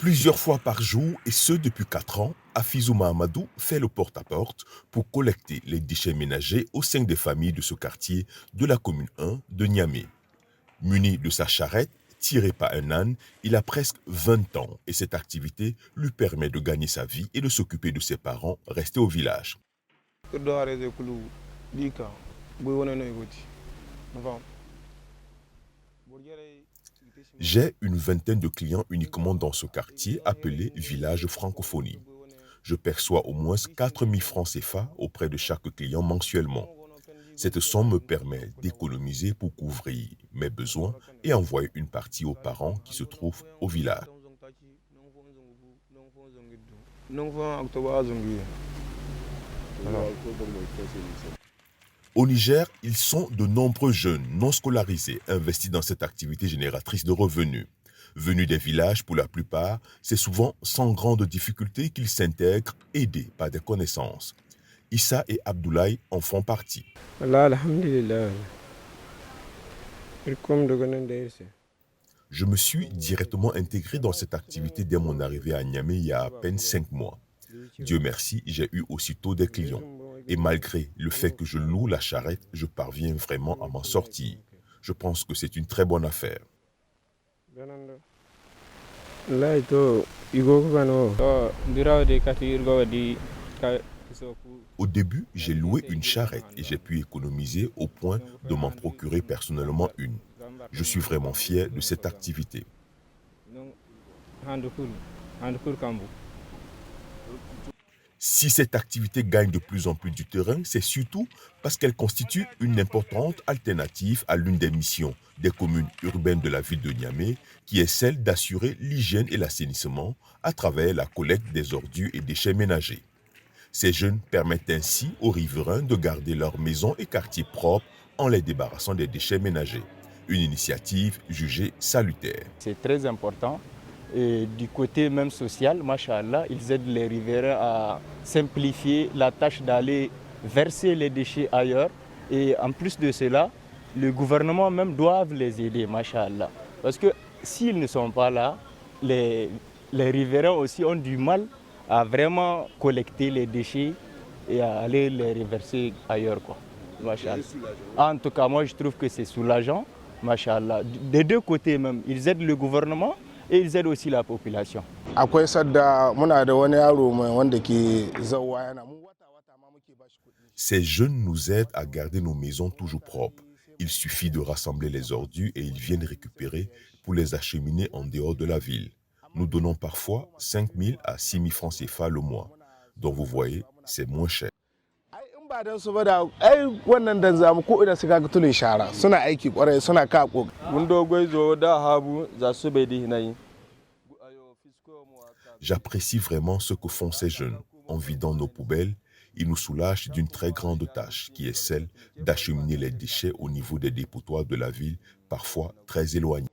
Plusieurs fois par jour, et ce depuis 4 ans, Afizou Mahamadou fait le porte-à-porte pour collecter les déchets ménagers au sein des familles de ce quartier de la commune 1 de Niamey. Muni de sa charrette, tirée par un âne, il a presque 20 ans et cette activité lui permet de gagner sa vie et de s'occuper de ses parents restés au village. J'ai une vingtaine de clients uniquement dans ce quartier appelé Village Francophonie. Je perçois au moins 4000 francs CFA auprès de chaque client mensuellement. Cette somme me permet d'économiser pour couvrir mes besoins et envoyer une partie aux parents qui se trouvent au village. Au Niger, ils sont de nombreux jeunes non scolarisés investis dans cette activité génératrice de revenus. Venus des villages pour la plupart, c'est souvent sans grande difficulté qu'ils s'intègrent, aidés par des connaissances. Issa et Abdoulaye en font partie. Je me suis directement intégré dans cette activité dès mon arrivée à Niamey il y a à peine 5 mois. Dieu merci, j'ai eu aussitôt des clients. Et malgré le fait que je loue la charrette, je parviens vraiment à m'en sortir. Je pense que c'est une très bonne affaire. Au début, j'ai loué une charrette et j'ai pu économiser au point de m'en procurer personnellement une. Je suis vraiment fier de cette activité. Si cette activité gagne de plus en plus du terrain, c'est surtout parce qu'elle constitue une importante alternative à l'une des missions des communes urbaines de la ville de Niamey, qui est celle d'assurer l'hygiène et l'assainissement à travers la collecte des ordures et déchets ménagers. Ces jeunes permettent ainsi aux riverains de garder leurs maisons et quartiers propres en les débarrassant des déchets ménagers. Une initiative jugée salutaire. C'est très important. Et du côté même social, machallah, ils aident les riverains à simplifier la tâche d'aller verser les déchets ailleurs. Et en plus de cela, le gouvernement même doit les aider, machallah. Parce que s'ils ne sont pas là, les riverains aussi ont du mal à vraiment collecter les déchets et à aller les reverser ailleurs, quoi. Machallah. En tout cas, moi je trouve que c'est soulageant, machallah. Des deux côtés même, ils aident le gouvernement et ils aident aussi la population. Ces jeunes nous aident à garder nos maisons toujours propres. Il suffit de rassembler les ordures et ils viennent récupérer pour les acheminer en dehors de la ville. Nous donnons parfois 5 000 à 6 000 francs CFA le mois. Donc vous voyez, c'est moins cher. J'apprécie vraiment ce que font ces jeunes. En vidant nos poubelles, ils nous soulagent d'une très grande tâche qui est celle d'acheminer les déchets au niveau des dépotoirs de la ville, parfois très éloignés.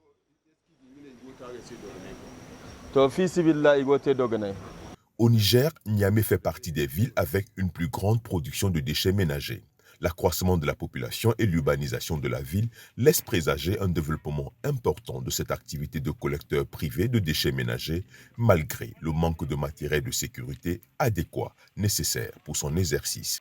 Au Niger, Niamey fait partie des villes avec une plus grande production de déchets ménagers. L'accroissement de la population et l'urbanisation de la ville laissent présager un développement important de cette activité de collecteur privé de déchets ménagers, malgré le manque de matériel de sécurité adéquat nécessaire pour son exercice.